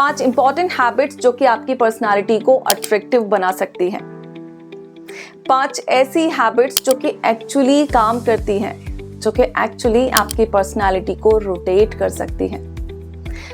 5 important habits जो कि आपकी पर्सनालिटी को अट्रैक्टिव बना सकती हैं। 5 ऐसी हैबिट्स जो कि एक्चुअली काम करती हैं, जो कि एक्चुअली आपकी पर्सनालिटी को रोटेट कर सकती हैं।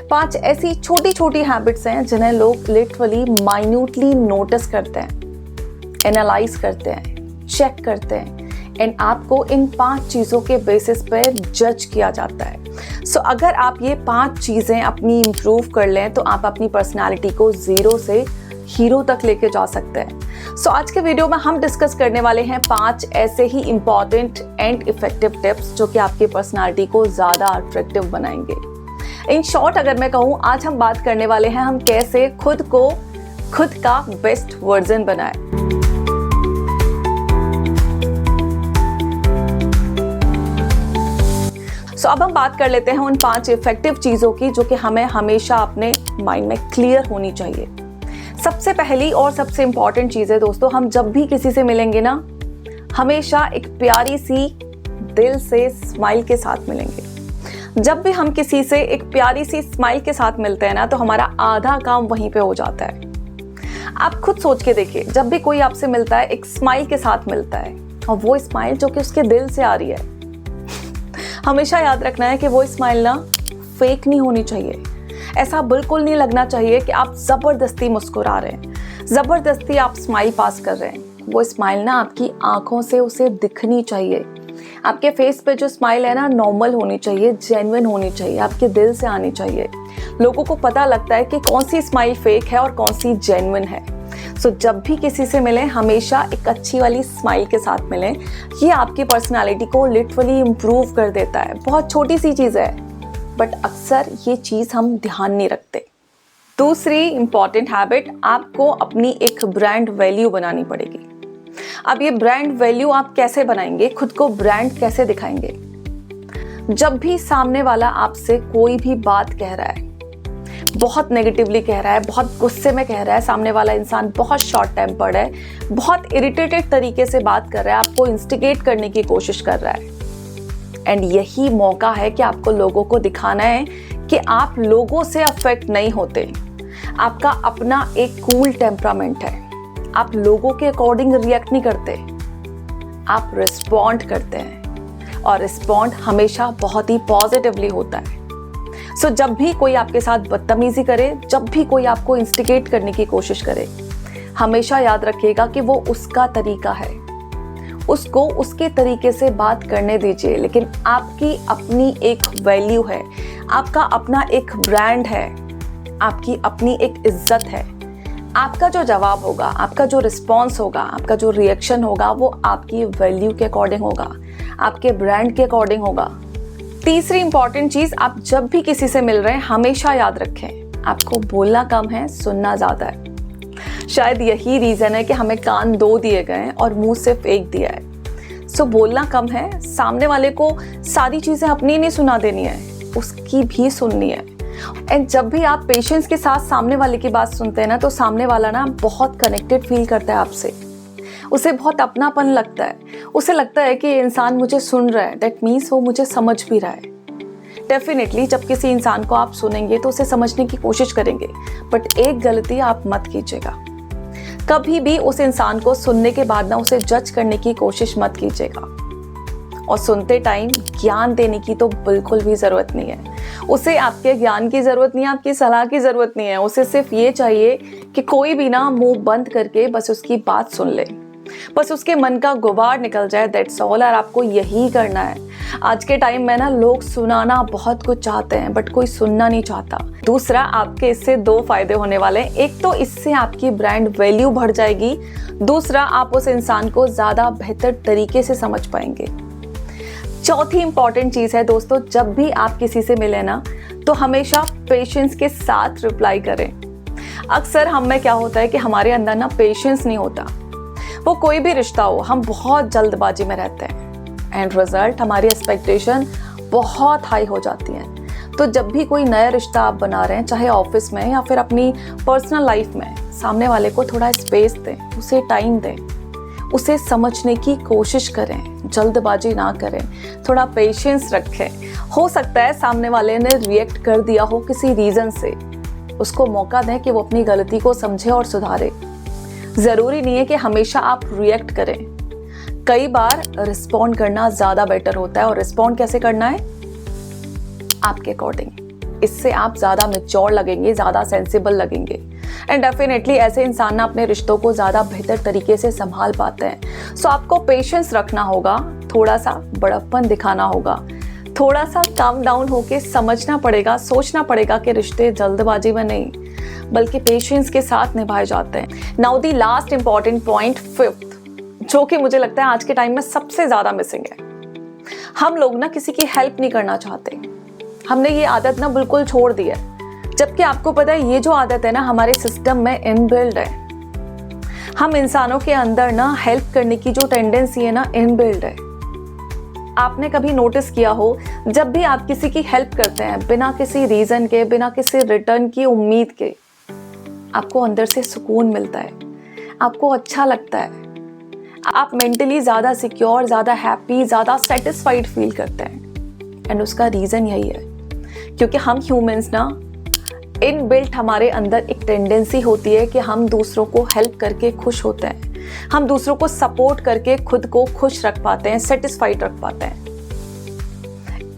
5 ऐसी छोटी छोटी हैबिट्स हैं जिन्हें लोग लिटरली माइन्यूटली नोटिस करते हैं, एनालाइज करते हैं, चेक करते हैं एंड आपको इन 5 चीज़ों के बेसिस पर जज किया जाता है। सो अगर आप ये 5 चीज़ें अपनी इम्प्रूव कर लें तो आप अपनी पर्सनालिटी को 0 से हीरो तक लेके जा सकते हैं। सो आज के वीडियो में हम डिस्कस करने वाले हैं 5 ऐसे ही इम्पॉर्टेंट एंड इफेक्टिव टिप्स जो कि आपकी पर्सनालिटी को ज़्यादा अट्रैक्टिव बनाएंगे। इन शॉर्ट अगर मैं कहूँ, आज हम बात करने वाले हैं हम कैसे खुद का बेस्ट वर्जन बनाएं। सो अब हम बात कर लेते हैं उन 5 इफेक्टिव चीज़ों की जो कि हमें हमेशा अपने माइंड में क्लियर होनी चाहिए। सबसे पहली और सबसे इंपॉर्टेंट चीज़ है दोस्तों, हम जब भी किसी से मिलेंगे ना, हमेशा एक प्यारी सी दिल से स्माइल के साथ मिलेंगे। जब भी हम किसी से एक प्यारी सी स्माइल के साथ मिलते हैं ना, तो हमारा आधा काम वहीं पे हो जाता है। आप खुद सोच के देखिए, जब भी कोई आपसे मिलता है एक स्माइल के साथ मिलता है, और वो स्माइल जो कि उसके दिल से आ रही है, हमेशा याद रखना है कि वो स्माइल ना फेक नहीं होनी चाहिए। ऐसा बिल्कुल नहीं लगना चाहिए कि आप ज़बरदस्ती मुस्कुरा रहे हैं, ज़बरदस्ती आप स्माइल पास कर रहे हैं। वो स्माइल ना आपकी आंखों से उसे दिखनी चाहिए। आपके फेस पे जो स्माइल है ना, नॉर्मल होनी चाहिए, जेन्युइन होनी चाहिए, आपके दिल से आनी चाहिए। लोगों को पता लगता है कि कौन सी स्माइल फेक है और कौन सी जेन्युइन है। सो जब भी किसी से मिलें, हमेशा एक अच्छी वाली स्माइल के साथ मिलें। ये आपकी पर्सनालिटी को लिटरली इम्प्रूव कर देता है। बहुत छोटी सी चीज़ है, बट अक्सर ये चीज़ हम ध्यान नहीं रखते। दूसरी इंपॉर्टेंट हैबिट, आपको अपनी एक ब्रांड वैल्यू बनानी पड़ेगी। अब ये ब्रांड वैल्यू आप कैसे बनाएंगे, खुद को ब्रांड कैसे दिखाएंगे? जब भी सामने वाला आपसे कोई भी बात कह रहा है, बहुत नेगेटिवली कह रहा है, बहुत गुस्से में कह रहा है, सामने वाला इंसान बहुत शॉर्ट टेम्पर्ड है, बहुत इरिटेटेड तरीके से बात कर रहा है, आपको इंस्टिगेट करने की कोशिश कर रहा है, एंड यही मौका है कि आपको लोगों को दिखाना है कि आप लोगों से अफेक्ट नहीं होते। आपका अपना एक कूल टेम्परामेंट है। आप लोगों के अकॉर्डिंग रिएक्ट नहीं करते, आप रिस्पॉन्ड करते हैं, और रिस्पॉन्ड हमेशा बहुत ही पॉजिटिवली होता है। सो जब भी कोई आपके साथ बदतमीजी करे, जब भी कोई आपको इंस्टिगेट करने की कोशिश करे, हमेशा याद रखिएगा कि वो उसका तरीका है। उसको उसके तरीके से बात करने दीजिए, लेकिन आपकी अपनी एक वैल्यू है, आपका अपना एक ब्रांड है, आपकी अपनी एक इज्जत है। आपका जो जवाब होगा, आपका जो रिस्पॉन्स होगा, आपका जो रिएक्शन होगा, वो आपकी वैल्यू के अकॉर्डिंग होगा, आपके ब्रांड के अकॉर्डिंग होगा। तीसरी इंपॉर्टेंट चीज़, आप जब भी किसी से मिल रहे हैं, हमेशा याद रखें, आपको बोलना कम है, सुनना ज़्यादा है। शायद यही रीज़न है कि हमें कान 2 दिए गए हैं और मुंह सिर्फ 1 दिया है। सो बोलना कम है, सामने वाले को सारी चीज़ें अपनी नहीं सुना देनी है, उसकी भी सुननी है। एंड जब भी आप पेशेंस के साथ सामने वाले की बात सुनते हैं ना, तो सामने वाला ना बहुत कनेक्टेड फील करता है आपसे। उसे बहुत अपनापन लगता है, उसे लगता है कि ये इंसान मुझे सुन रहा है, दैट मीन्स वो मुझे समझ भी रहा है। डेफिनेटली जब किसी इंसान को आप सुनेंगे तो उसे समझने की कोशिश करेंगे, बट एक गलती आप मत कीजिएगा, कभी भी उस इंसान को सुनने के बाद ना उसे जज करने की कोशिश मत कीजिएगा। और सुनते टाइम ज्ञान देने की तो बिल्कुल भी ज़रूरत नहीं है। उसे आपके ज्ञान की ज़रूरत नहीं है, आपकी सलाह की ज़रूरत नहीं है। उसे सिर्फ ये चाहिए कि कोई भी ना मुंह बंद करके बस उसकी बात सुन ले, बस उसके मन का गुबार निकल जाए, दैट्स ऑल। और आपको यही करना है। आज के टाइम में ना लोग सुनाना बहुत कुछ चाहते हैं, बट कोई सुनना नहीं चाहता। दूसरा, आपके इससे 2 फायदे होने वाले हैं। एक तो इससे आपकी ब्रांड वैल्यू बढ़ जाएगी, दूसरा आप उस इंसान को ज़्यादा बेहतर तरीके से समझ पाएंगे। चौथी इंपॉर्टेंट चीज़ है दोस्तों, जब भी आप किसी से मिले ना, तो हमेशा पेशेंस के साथ रिप्लाई करें। अक्सर हम में क्या होता है कि हमारे अंदर ना पेशेंस नहीं होता। वो कोई भी रिश्ता हो, हम बहुत जल्दबाजी में रहते हैं, एंड रिजल्ट हमारी एक्सपेक्टेशन बहुत हाई हो जाती हैं। तो जब भी कोई नया रिश्ता आप बना रहे हैं, चाहे ऑफिस में या फिर अपनी पर्सनल लाइफ में, सामने वाले को थोड़ा स्पेस दें, उसे टाइम दें, उसे समझने की कोशिश करें, जल्दबाजी ना करें, थोड़ा पेशेंस रखें। हो सकता है सामने वाले ने रिएक्ट कर दिया हो किसी रीज़न से, उसको मौका दें कि वो अपनी गलती को समझे और सुधारे। जरूरी नहीं है कि हमेशा आप रिएक्ट करें, कई बार रिस्पॉन्ड करना ज्यादा बेटर होता है। और रिस्पॉन्ड कैसे करना है? आपके अकॉर्डिंग। इससे आप ज्यादा मैच्योर लगेंगे, ज्यादा सेंसिबल लगेंगे एंड डेफिनेटली ऐसे इंसान ना अपने रिश्तों को ज्यादा बेहतर तरीके से संभाल पाते हैं। सो आपको पेशेंस रखना होगा, थोड़ा सा बड़प्पन दिखाना होगा, थोड़ा सा काम डाउन होके समझना पड़ेगा, सोचना पड़ेगा कि रिश्ते जल्दबाजी में नहीं बल्कि पेशेंस के साथ निभाए जाते हैं। Now the last important point, fifth, जो कि मुझे लगता है आज के टाइम में सबसे ज्यादा मिसिंग है। हम लोग ना किसी की हेल्प नहीं करना चाहते, हमने ये आदत ना बिल्कुल छोड़ दी है, जबकि आपको पता है ये जो आदत है ना हमारे सिस्टम में इनबिल्ड है। हम इंसानों के अंदर ना हेल्प करने की जो टेंडेंसी है ना इनबिल्ड है। आपने कभी नोटिस किया हो, जब भी आप किसी की हेल्प करते हैं बिना किसी रीजन के, बिना किसी रिटर्न की उम्मीद के, आपको अंदर से सुकून मिलता है, आपको अच्छा लगता है, आप मेंटली ज्यादा सिक्योर, ज्यादा हैप्पी, ज्यादा सेटिस्फाइड फील करते हैं। एंड उसका रीजन यही है क्योंकि हम ह्यूमंस ना इनबिल्ट हमारे अंदर एक टेंडेंसी होती है कि हम दूसरों को हेल्प करके खुश होते हैं, हम दूसरों को सपोर्ट करके खुद को खुश रख पाते हैं, सेटिस्फाइड रख पाते हैं।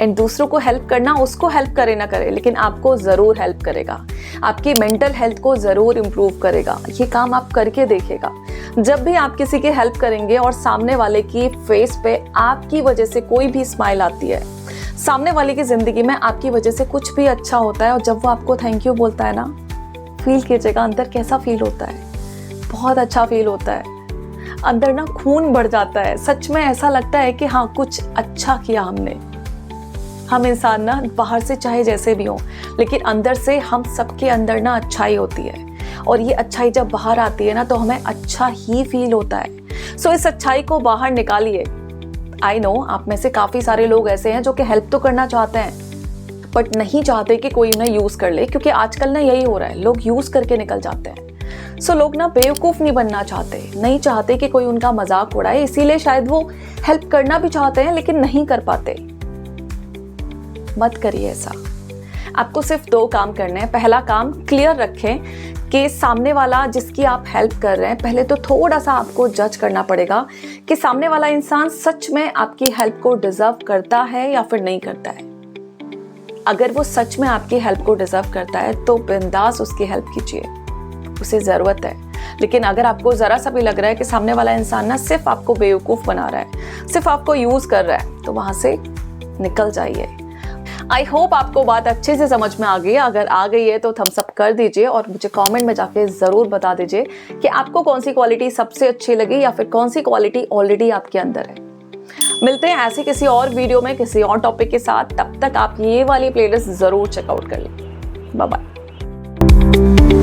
एंड दूसरों को हेल्प करना, उसको हेल्प करे ना करे, लेकिन आपको जरूर हेल्प करेगा, आपकी मेंटल हेल्थ को जरूर इंप्रूव करेगा। ये काम आप करके देखिएगा। जब भी आप किसी की हेल्प करेंगे और सामने वाले की फेस पे आपकी वजह से कोई भी स्माइल आती है, सामने वाले की जिंदगी में आपकी वजह से कुछ भी अच्छा होता है और जब वो आपको थैंक यू बोलता है ना, फील कीजिएगा अंदर कैसा फील होता है। बहुत अच्छा फील होता है, अंदर ना खून बढ़ जाता है, सच में ऐसा लगता है कि हाँ कुछ अच्छा किया हमने। हम इंसान ना बाहर से चाहे जैसे भी हो, लेकिन अंदर से हम सबके अंदर ना अच्छाई होती है और ये अच्छाई जब बाहर आती है ना तो हमें अच्छा ही फील होता है। सो इस अच्छाई को बाहर निकालिए। आई नो आप में से काफी सारे लोग ऐसे हैं जो कि हेल्प तो करना चाहते हैं बट नहीं चाहते कि कोई उन्हें यूज कर ले, क्योंकि आजकल ना यही हो रहा है, लोग यूज करके निकल जाते हैं। सो लोग ना बेवकूफ नहीं बनना चाहते, नहीं चाहते कि कोई उनका मजाक उड़ाए, इसीलिए शायद वो हेल्प करना भी चाहते हैं लेकिन नहीं कर पाते। मत करिए ऐसा। आपको सिर्फ 2 काम करने हैं। पहला काम, क्लियर रखें कि सामने वाला जिसकी आप हेल्प कर रहे हैं, पहले तो थोड़ा सा आपको जज करना पड़ेगा कि सामने वाला इंसान सच में आपकी हेल्प को डिजर्व करता है या फिर नहीं करता है। अगर वो सच में आपकी हेल्प को डिजर्व करता है तो बिंदास उसकी हेल्प कीजिए, उसे जरूरत है। लेकिन अगर आपको जरा सा भी लग रहा है कि सामने वाला इंसान ना सिर्फ आपको बेवकूफ बना रहा है, सिर्फ आपको यूज कर रहा है, तो वहां से निकल जाइए। आई होप आपको बात अच्छे से समझ में आ गई। अगर आ गई है तो थम्स अप कर दीजिए और मुझे कमेंट में जाके ज़रूर बता दीजिए कि आपको कौन सी क्वालिटी सबसे अच्छी लगी या फिर कौन सी क्वालिटी ऑलरेडी आपके अंदर है। मिलते हैं ऐसे किसी और वीडियो में किसी और टॉपिक के साथ। तब तक आप ये वाली प्लेलिस्ट ज़रूर चेकआउट कर लें। Bye bye.